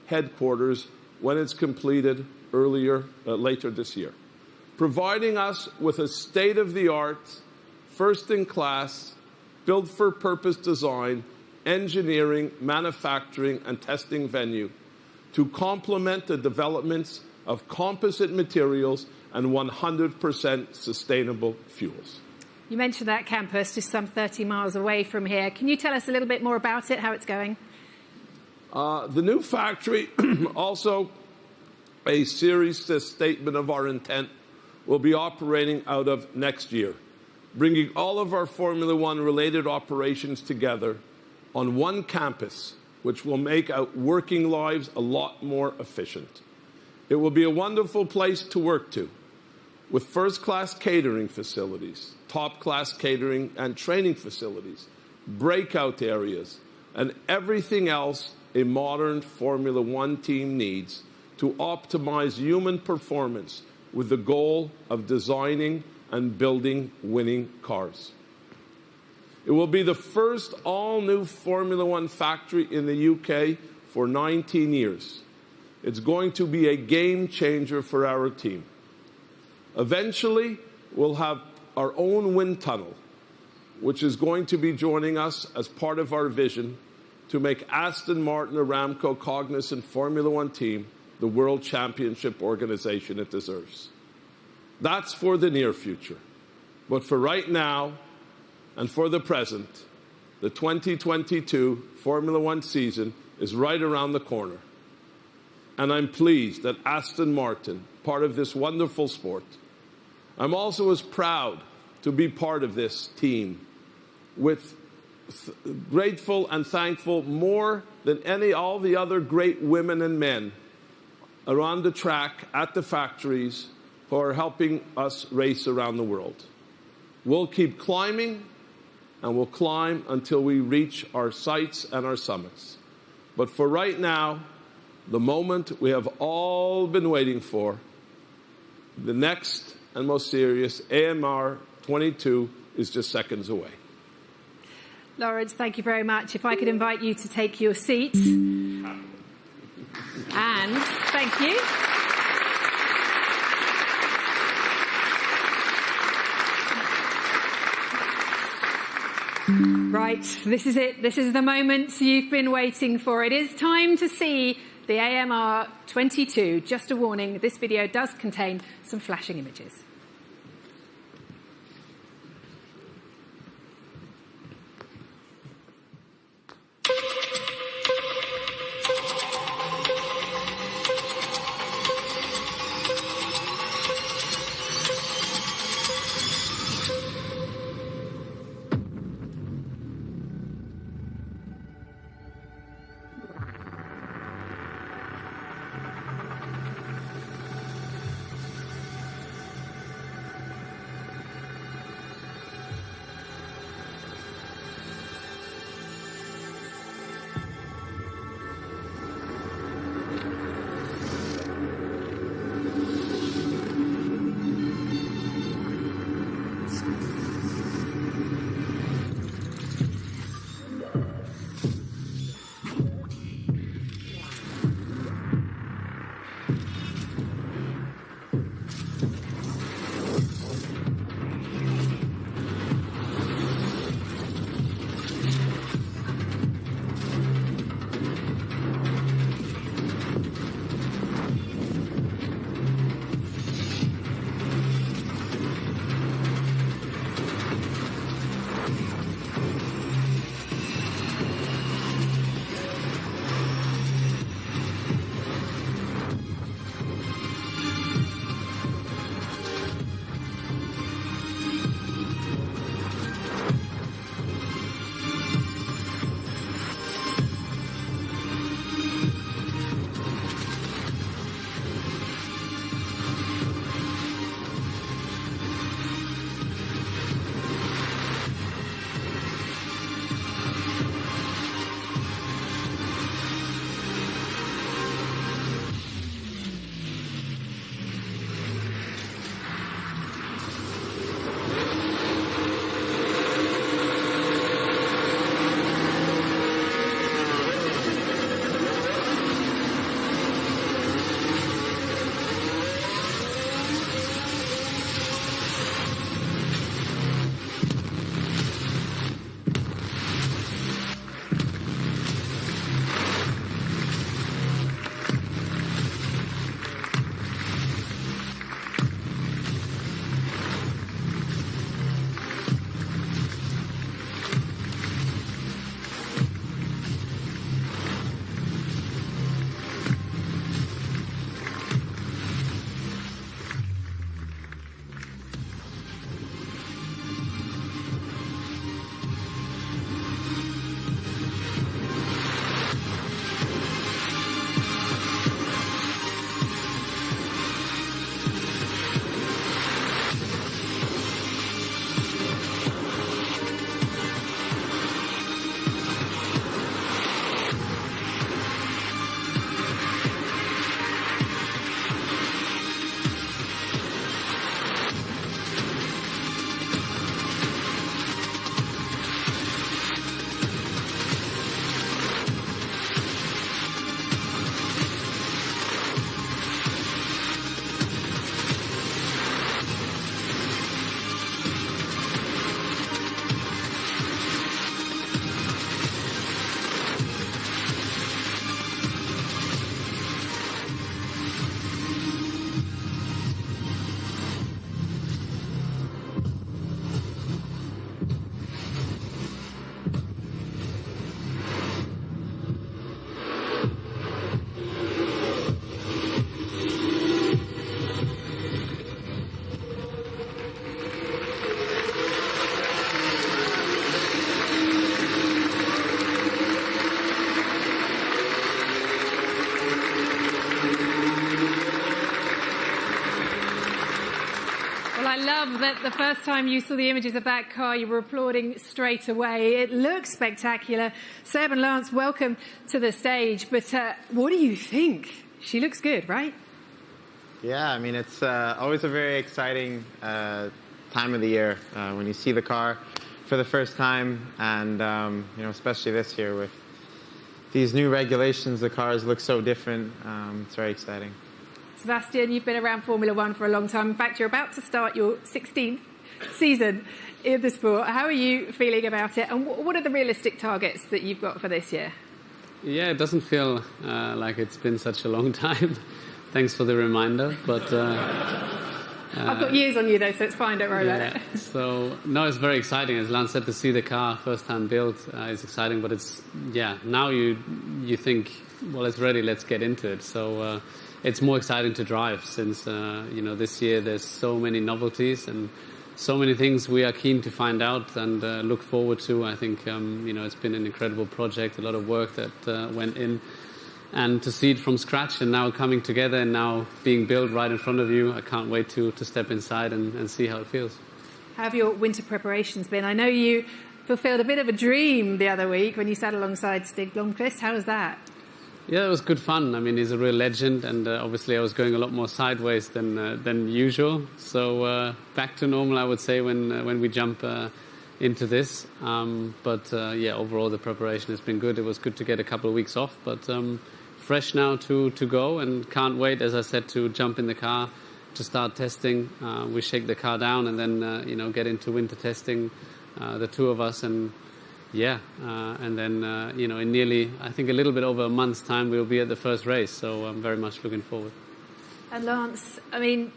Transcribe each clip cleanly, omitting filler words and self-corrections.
headquarters when it's completed later this year, providing us with a state-of-the-art, first-in-class, built-for-purpose design, engineering, manufacturing, and testing venue to complement the developments of composite materials and 100% sustainable fuels. You mentioned that campus just some 30 miles away from here. Can you tell us a little bit more about it, how it's going? The new factory, also a serious statement of our intent, will be operating out of next year, bringing all of our Formula One related operations together on one campus, which will make our working lives a lot more efficient. It will be a wonderful place to work to, with first-class catering facilities, top-class catering and training facilities, breakout areas, and everything else a modern Formula One team needs to optimize human performance with the goal of designing and building winning cars. It will be the first all-new Formula One factory in the UK for 19 years. It's going to be a game changer for our team. Eventually, we'll have our own wind tunnel, which is going to be joining us as part of our vision to make Aston Martin Aramco Cognizant Formula One team the world championship organization it deserves. That's for the near future. But for right now, and for the present, the 2022 Formula One season is right around the corner. And I'm pleased that Aston Martin, part of this wonderful sport, I'm also as proud to be part of this team, with grateful and thankful more than all the other great women and men around the track, at the factories, who are helping us race around the world. We'll keep climbing, and we'll climb until we reach our sights and our summits. But for right now, the moment we have all been waiting for, the next and most serious AMR 22 is just seconds away. Lawrence, thank you very much. If I could invite you to take your seat. And thank you. Right, this is it. This is the moment you've been waiting for. It is time to see the AMR 22. Just a warning, this video does contain some flashing images. love that the first time you saw the images of that car, you were applauding straight away. It looks spectacular. Seb and Lance, welcome to the stage. But what do you think? She looks good, right? Yeah, I mean, it's always a very exciting time of the year when you see the car for the first time. And, you know, especially this year with these new regulations, the cars look so different. It's very exciting. Sebastian, you've been around Formula 1 for a long time. In fact, you're about to start your 16th season in the sport. How are you feeling about it? And what are the realistic targets that you've got for this year? Yeah, it doesn't feel like it's been such a long time. Thanks for the reminder. But I've got years on you, though, so it's fine. Don't worry about it. So, no, it's very exciting. As Lance said, to see the car first-time built is exciting. But it's, yeah, now you think, well, it's ready, let's get into it. So it's more exciting to drive since, you know, this year there's so many novelties and so many things we are keen to find out and look forward to. I think, you know, it's been an incredible project, a lot of work that went in. And to see it from scratch and now coming together and now being built right in front of you, I can't wait to step inside and see how it feels. How have your winter preparations been? I know you fulfilled a bit of a dream the other week when you sat alongside Stig Blomqvist. How was that? Yeah, it was good fun. I mean, he's a real legend, and obviously I was going a lot more sideways than usual. So back to normal, I would say, when we jump into this. But yeah, overall the preparation has been good. It was good to get a couple of weeks off, but fresh now to go, and can't wait, as I said, to jump in the car to start testing. We shake the car down and then you know, get into winter testing, the two of us, and yeah, and then you know, in nearly, I think, a little bit over a month's time, we'll be at the first race. So I'm very much looking forward. And Lance, I mean,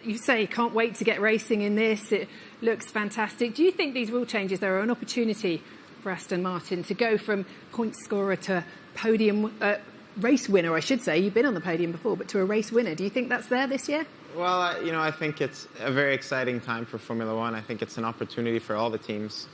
you say you can't wait to get racing in this. It looks fantastic. Do you think these rule changes are an opportunity for Aston Martin to go from point scorer to podium race winner, I should say? You've been on the podium before, but to a race winner. Do you think that's there this year? Well, you know, I think it's a very exciting time for Formula 1. I think it's an opportunity for all the teams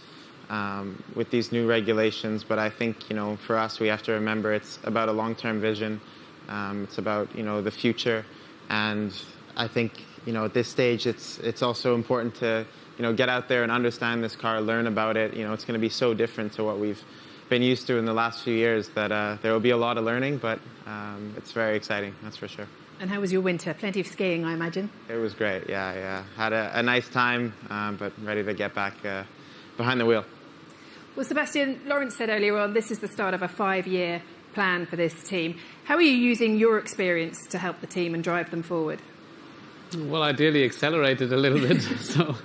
with these new regulations. But I think, you know, for us, we have to remember it's about a long-term vision. It's about, you know, the future. And I think, you know, at this stage, it's also important to, you know, get out there and understand this car, learn about it. You know, it's going to be so different to what we've been used to in the last few years that there will be a lot of learning, but it's very exciting, that's for sure. And how was your winter? Plenty of skiing, I imagine? It was great, yeah. Had a nice time, but ready to get back behind the wheel. Well, Sebastian, Lawrence said earlier on, this is the start of a 5-year plan for this team. How are you using your experience to help the team and drive them forward? Well, ideally accelerate it a little bit. So,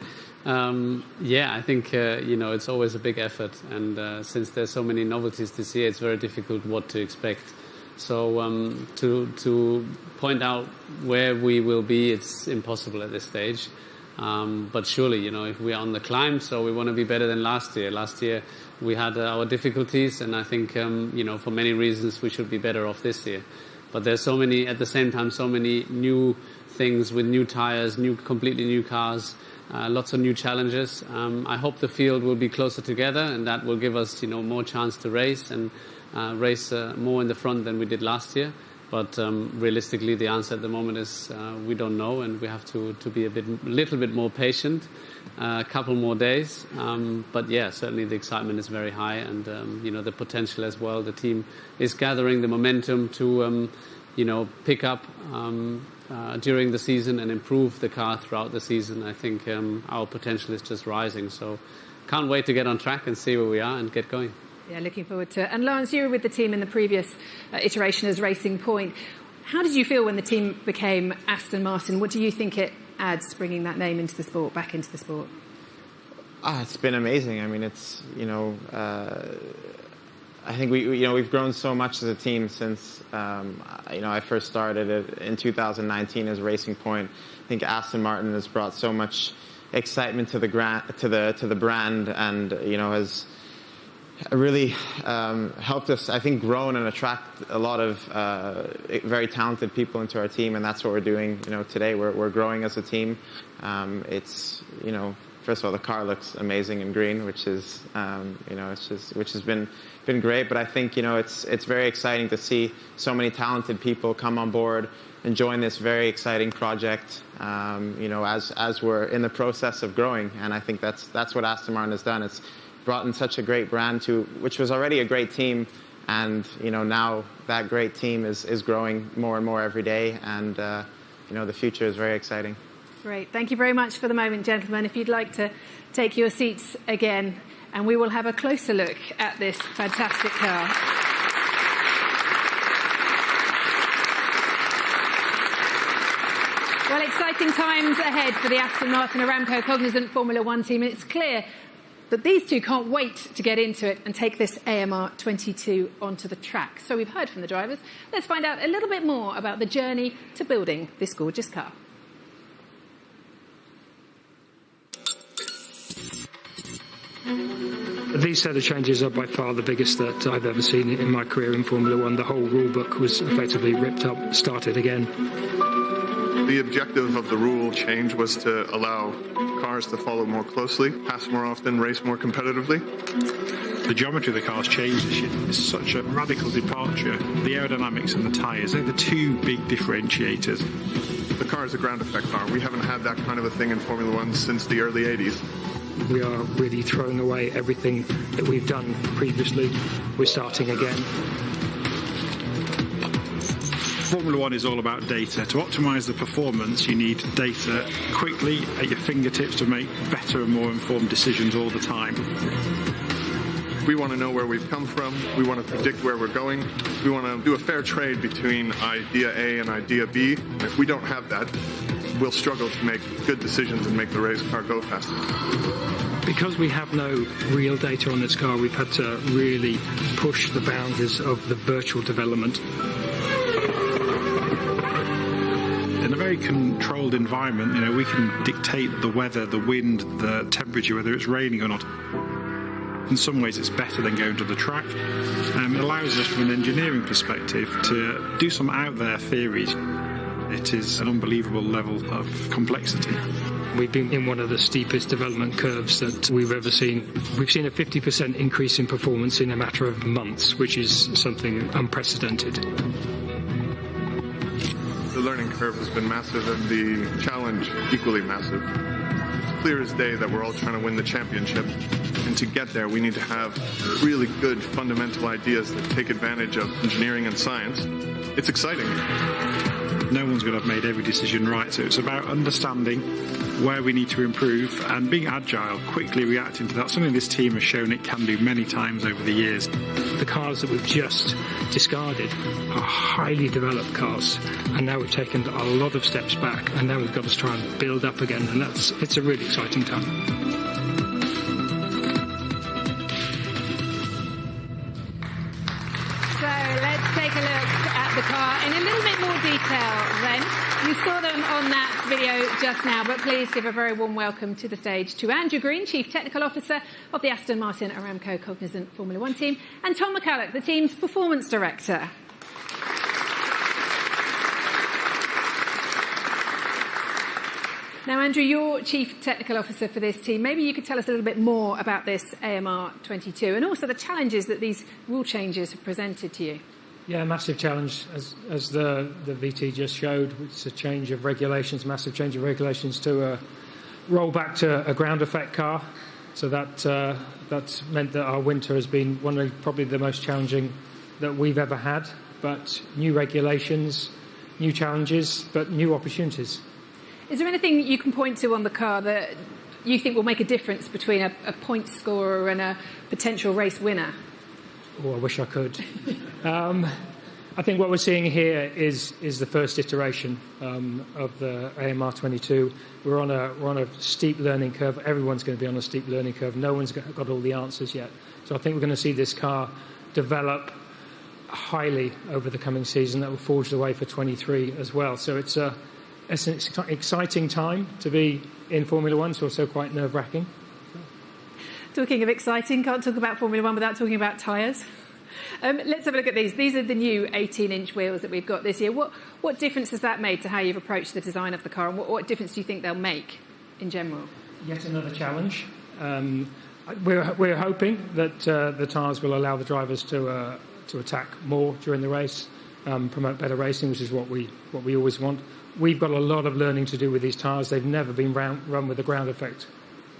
yeah, I think, you know, it's always a big effort. And since there's so many novelties this year, it's very difficult what to expect. So to point out where we will be, it's impossible at this stage. But surely, you know, if we are on the climb, so we want to be better than last year. Last year we had our difficulties, and I think, you know, for many reasons we should be better off this year. But there's so many, at the same time, so many new things with new tires, completely new cars, lots of new challenges. I hope the field will be closer together, and that will give us, you know, more chance to race and race more in the front than we did last year. But realistically, the answer at the moment is we don't know, and we have to be a little bit more patient, a couple more days. But yeah, certainly the excitement is very high, and you know, the potential as well. The team is gathering the momentum to you know, pick up during the season and improve the car throughout the season. I think our potential is just rising. So can't wait to get on track and see where we are and get going. Yeah, looking forward to it. And Lawrence, you were with the team in the previous iteration as Racing Point. How did you feel when the team became Aston Martin? What do you think it adds, bringing that name into the sport, back into the sport? It's been amazing. I mean, it's, you know, I think we've grown so much as a team since you know, I first started it in 2019 as Racing Point. I think Aston Martin has brought so much excitement to the brand, and you know, has really helped us, I think, grow and attract a lot of very talented people into our team, and that's what we're doing. You know, today we're growing as a team. It's, you know, first of all, the car looks amazing in green, which is, which has been great. But I think, it's very exciting to see so many talented people come on board and join this very exciting project, as we're in the process of growing. And I think that's what Aston Martin has done. It's brought in such a great brand which was already a great team. And, now that great team is growing more and more every day. And, the future is very exciting. Great. Thank you very much for the moment, gentlemen. If you'd like to take your seats again, and we will have a closer look at this fantastic car. Well, exciting times ahead for the Aston Martin Aramco Cognizant Formula 1 team. And it's clear that these two can't wait to get into it and take this AMR 22 onto the track. So we've heard from the drivers. Let's find out a little bit more about the journey to building this gorgeous car. These set of changes are by far the biggest that I've ever seen in my career in Formula 1. The whole rule book was effectively ripped up, started again. The objective of the rule change was to allow cars to follow more closely, pass more often, race more competitively. The geometry of the car's changed this year. It's such a radical departure. The aerodynamics and the tyres, they're the two big differentiators. The car is a ground effect car. We haven't had that kind of a thing in Formula 1 since the early 80s. We are really throwing away everything that we've done previously. We're starting again. Formula 1 is all about data. To optimise the performance, you need data quickly at your fingertips to make better and more informed decisions all the time. We want to know where we've come from. We want to predict where we're going. We want to do a fair trade between idea A and idea B. If we don't have that, we'll struggle to make good decisions and make the race car go faster. Because we have no real data on this car, we've had to really push the boundaries of the virtual development. In a very controlled environment, we can dictate the weather, the wind, the temperature, whether it's raining or not. In some ways it's better than going to the track. It allows us from an engineering perspective to do some out there theories. It is an unbelievable level of complexity. We've been in one of the steepest development curves that we've ever seen. We've seen a 50% increase in performance in a matter of months, which is something unprecedented. The learning curve has been massive and the challenge equally massive. It's clear as day that we're all trying to win the championship. And to get there, we need to have really good fundamental ideas that take advantage of engineering and science. It's exciting. No one's going to have made every decision right, so it's about understanding where we need to improve and being agile, quickly reacting to that. Something this team has shown it can do many times over the years. The cars that we've just discarded are highly developed cars, and now we've taken a lot of steps back, and now we've got to try and build up again, and it's a really exciting time. Take a look at the car in a little bit more detail then. You saw them on that video just now, but please give a very warm welcome to the stage to Andrew Green, Chief Technical Officer of the Aston Martin Aramco Cognizant Formula 1 team, and Tom McCulloch, the team's Performance Director. Now, Andrew, you're Chief Technical Officer for this team. Maybe you could tell us a little bit more about this AMR 22 and also the challenges that these rule changes have presented to you. Yeah, massive challenge, as the VT just showed. It's a change of regulations, massive change of regulations to roll back to a ground effect car. So that's meant that our winter has been one of probably the most challenging that we've ever had. But new regulations, new challenges, but new opportunities. Is there anything you can point to on the car that you think will make a difference between a point scorer and a potential race winner? Oh, I wish I could. I think what we're seeing here is the first iteration of the AMR 22. We're on a steep learning curve. Everyone's going to be on a steep learning curve. No one's got all the answers yet. So I think we're going to see this car develop highly over the coming season. That will forge the way for 23 as well. So it's an exciting time to be in Formula 1. It's also quite nerve-wracking. Talking of exciting, can't talk about Formula 1 without talking about tyres. Let's have a look at these. These are the new 18-inch wheels that we've got this year. What difference has that made to how you've approached the design of the car, and what difference do you think they'll make in general? yet another challenge. We're hoping that the tyres will allow the drivers to attack more during the race, promote better racing, which is what we always want. We've got a lot of learning to do with these tyres. They've never been run with the ground effect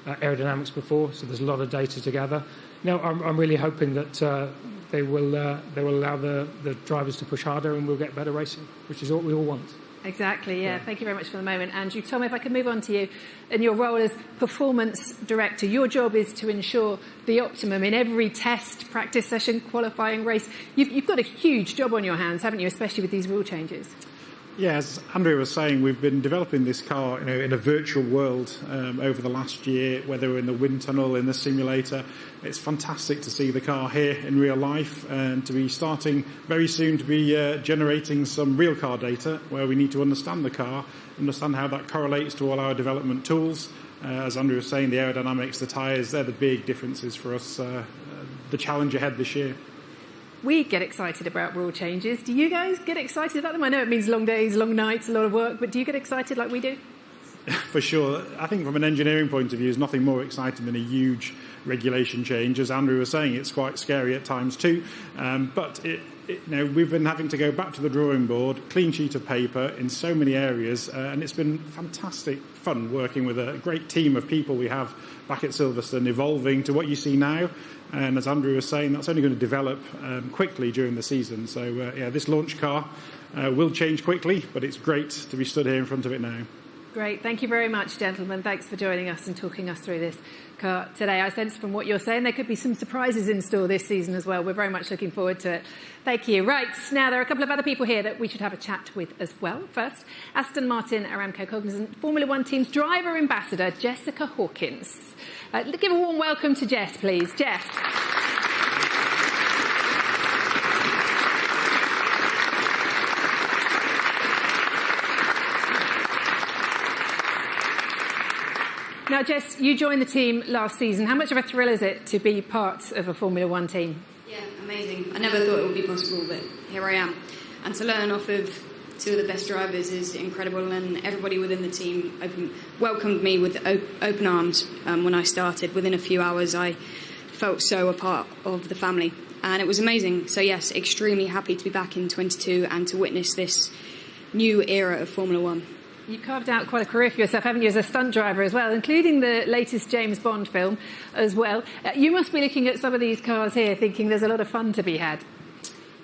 aerodynamics before, so there's a lot of data to gather. Now, I'm really hoping that they will allow the drivers to push harder and we'll get better racing, which is what we all want. Exactly, yeah. Thank you very much for the moment, Andrew. Tom, if I could move on to you, in your role as performance director, your job is to ensure the optimum in every test, practice session, qualifying race. You've got a huge job on your hands, haven't you, especially with these rule changes? Yeah, as Andrew was saying, we've been developing this car, in a virtual world over the last year, whether we're in the wind tunnel, in the simulator. It's fantastic to see the car here in real life and to be starting very soon to be generating some real car data where we need to understand the car, understand how that correlates to all our development tools. As Andrew was saying, the aerodynamics, the tyres, they're the big differences for us, the challenge ahead this year. We get excited about rule changes. Do you guys get excited about them? I know it means long days, long nights, a lot of work, but do you get excited like we do? For sure. I think from an engineering point of view, there's nothing more exciting than a huge regulation change. As Andrew was saying, it's quite scary at times too. But we've been having to go back to the drawing board, clean sheet of paper in so many areas, and it's been fantastic fun working with a great team of people we have back at Silverstone, evolving to what you see now. And as Andrew was saying, that's only going to develop quickly during the season. So, this launch car will change quickly, but it's great to be stood here in front of it now. Great. Thank you very much, gentlemen. Thanks for joining us and talking us through this car today. I sense from what you're saying there could be some surprises in store this season as well. We're very much looking forward to it. Thank you. Right, now there are a couple of other people here that we should have a chat with as well. First, Aston Martin Aramco Cognizant Formula 1 team's driver ambassador, Jessica Hawkins. Give a warm welcome to Jess, please. Jess. Now, Jess, you joined the team last season. How much of a thrill is it to be part of a Formula 1 team? Yeah, amazing. I never thought it would be possible, but here I am. And to learn off of two of the best drivers is incredible, and everybody within the team welcomed me with open arms when I started. Within a few hours, I felt so a part of the family, and it was amazing. So yes, extremely happy to be back in 22 and to witness this new era of Formula 1. You carved out quite a career for yourself, haven't you, as a stunt driver as well, including the latest James Bond film as well. You must be looking at some of these cars here thinking there's a lot of fun to be had.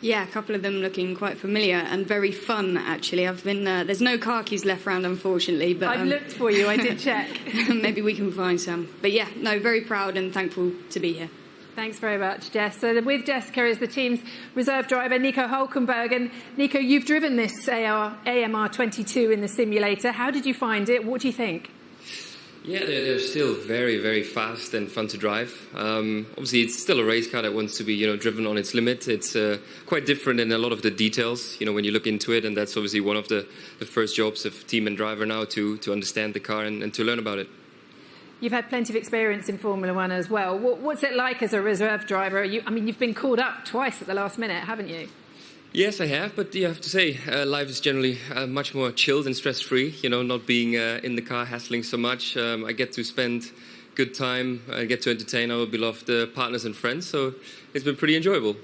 Yeah, a couple of them looking quite familiar and very fun, actually. I've been there's no car keys left round, unfortunately. But I've looked for you, I did check. Maybe we can find some. But yeah, no, very proud and thankful to be here. Thanks very much, Jess. So with Jessica is the team's reserve driver, Nico Hulkenberg. And Nico, you've driven this AMR 22 in the simulator. How did you find it? What do you think? Yeah, they're still very, very fast and fun to drive. Obviously, it's still a race car that wants to be, driven on its limit. It's quite different in a lot of the details, when you look into it. And that's obviously one of the first jobs of team and driver now to understand the car and to learn about it. You've had plenty of experience in Formula 1 as well. What's it like as a reserve driver? You've been called up twice at the last minute, haven't you? Yes, I have, but you have to say, life is generally much more chilled and stress-free, not being in the car hassling so much. I get to spend good time, I get to entertain our beloved partners and friends, so it's been pretty enjoyable.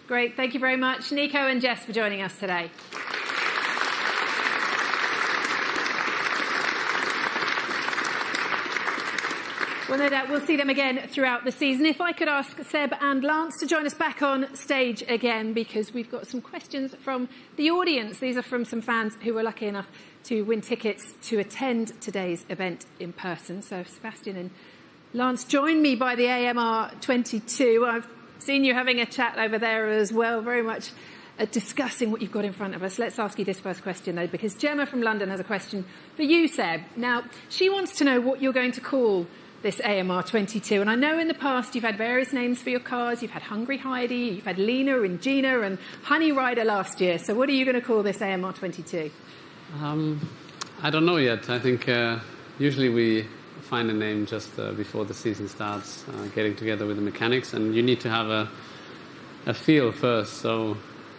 Great, thank you very much, Nico and Jess, for joining us today. Well, no doubt we'll see them again throughout the season. If I could ask Seb and Lance to join us back on stage again, because we've got some questions from the audience. These are from some fans who were lucky enough to win tickets to attend today's event in person. So Sebastian and Lance, join me by the AMR 22. I've seen you having a chat over there as well, very much discussing what you've got in front of us. Let's ask you this first question, though, because Gemma from London has a question for you, Seb. Now, she wants to know what you're going to call this AMR 22. And I know in the past you've had various names for your cars. You've had Hungry Heidi, you've had Lena and Gina and Honey Rider last year. So what are you going to call this AMR 22? I don't know yet. I think usually we find a name just before the season starts, getting together with the mechanics. And you need to have a feel first. So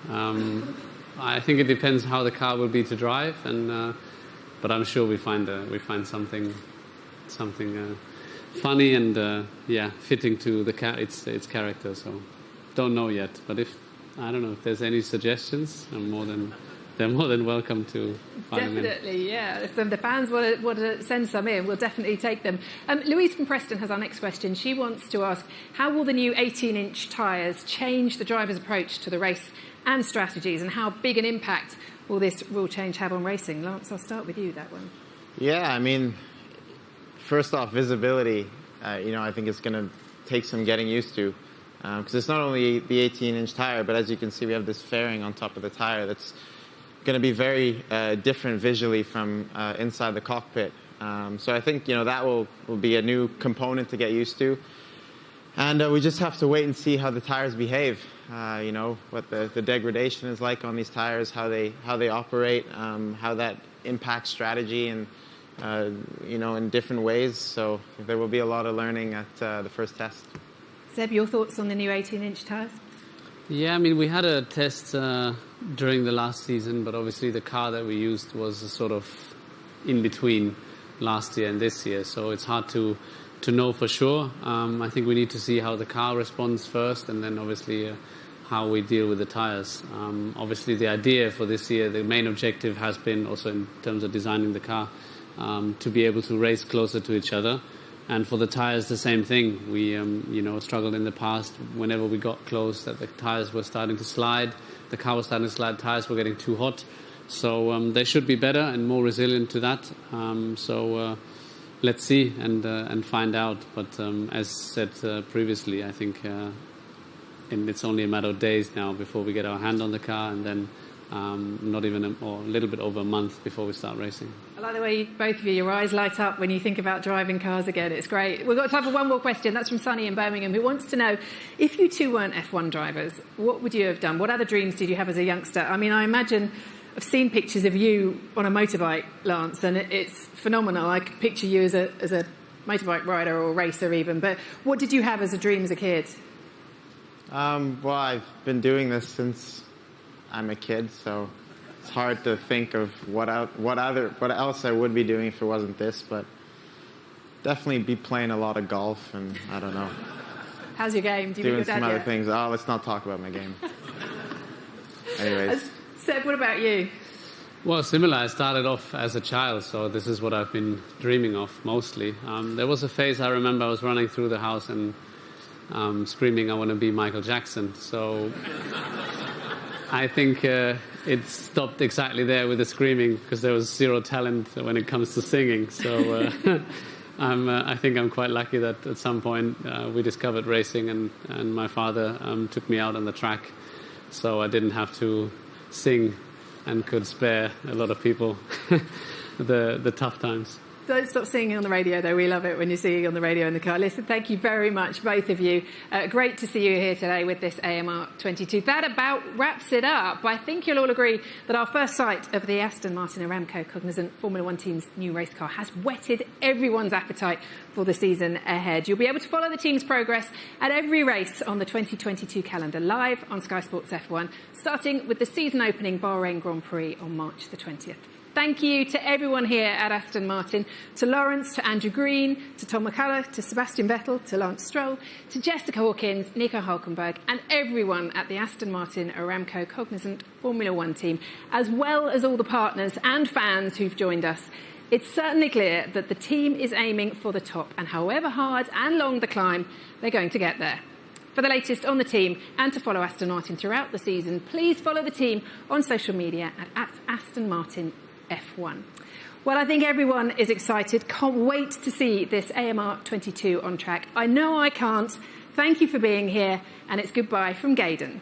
I think it depends how the car will be to drive. But I'm sure we find something something funny and fitting to its character. So don't know yet, but I don't know if there's any suggestions, they're more than welcome to find them in. Definitely, yeah. If the fans want to send some in, we'll definitely take them. Louise from Preston has our next question. She wants to ask, how will the new 18-inch tyres change the driver's approach to the race and strategies, and how big an impact will this rule change have on racing? Lance, I'll start with you, that one. Yeah, I mean, first off, visibility, I think it's going to take some getting used to. Because it's not only the 18-inch tyre, but as you can see, we have this fairing on top of the tyre that's going to be very different visually from inside the cockpit. So I think that will be a new component to get used to, and we just have to wait and see how the tires behave. What the degradation is like on these tires, how they operate, how that impacts strategy, and in different ways. So there will be a lot of learning at the first test. Seb, your thoughts on the new 18-inch tyres? Yeah, I mean, we had a test during the last season, but obviously the car that we used was a sort of in between last year and this year, so it's hard to know for sure. I think we need to see how the car responds first, and then obviously how we deal with the tyres. Obviously the idea for this year, the main objective has been also in terms of designing the car, to be able to race closer to each other. And for the tyres, the same thing. We, struggled in the past whenever we got close that the tyres were starting to slide. The car was starting to slide, tyres were getting too hot. So they should be better and more resilient to that. Let's see and find out. But as said previously, I think it's only a matter of days now before we get our hand on the car, and then not even a little bit over a month before we start racing. I like the way both of you, your eyes light up when you think about driving cars again. It's great. We've got time for one more question. That's from Sunny in Birmingham, who wants to know, if you two weren't F1 drivers, what would you have done? What other dreams did you have as a youngster? I mean, I imagine I've seen pictures of you on a motorbike, Lance, and it's phenomenal. I could picture you as a motorbike rider or racer even. But what did you have as a dream as a kid? Well, I've been doing this since I'm a kid, so it's hard to think of what else I would be doing if it wasn't this, but definitely be playing a lot of golf, and I don't know. How's your game? Do you doing your dad some other yet? things. Oh, let's not talk about my game. Anyways. Seb, what about you? Well, similar. I started off as a child, so this is what I've been dreaming of mostly. There was a phase I remember I was running through the house and screaming, I want to be Michael Jackson. So I think it stopped exactly there with the screaming, because there was zero talent when it comes to singing. So I think I'm quite lucky that at some point we discovered racing, and my father took me out on the track, so I didn't have to sing and could spare a lot of people the tough times. Don't stop singing on the radio, though. We love it when you're singing on the radio in the car. Listen, thank you very much, both of you. Great to see you here today with this AMR 22. That about wraps it up. I think you'll all agree that our first sight of the Aston Martin Aramco Cognizant Formula 1 team's new race car has whetted everyone's appetite for the season ahead. You'll be able to follow the team's progress at every race on the 2022 calendar, live on Sky Sports F1, starting with the season opening Bahrain Grand Prix on March the 20th. Thank you to everyone here at Aston Martin, to Lawrence, to Andrew Green, to Tom McCullough, to Sebastian Vettel, to Lance Stroll, to Jessica Hawkins, Nico Hülkenberg, and everyone at the Aston Martin Aramco Cognizant Formula 1 team, as well as all the partners and fans who've joined us. It's certainly clear that the team is aiming for the top, and however hard and long the climb, they're going to get there. For the latest on the team and to follow Aston Martin throughout the season, please follow the team on social media at Aston Martin F1. Well, I think everyone is excited. Can't wait to see this AMR 22 on track. I know I can't. Thank you for being here, and it's goodbye from Gaydon.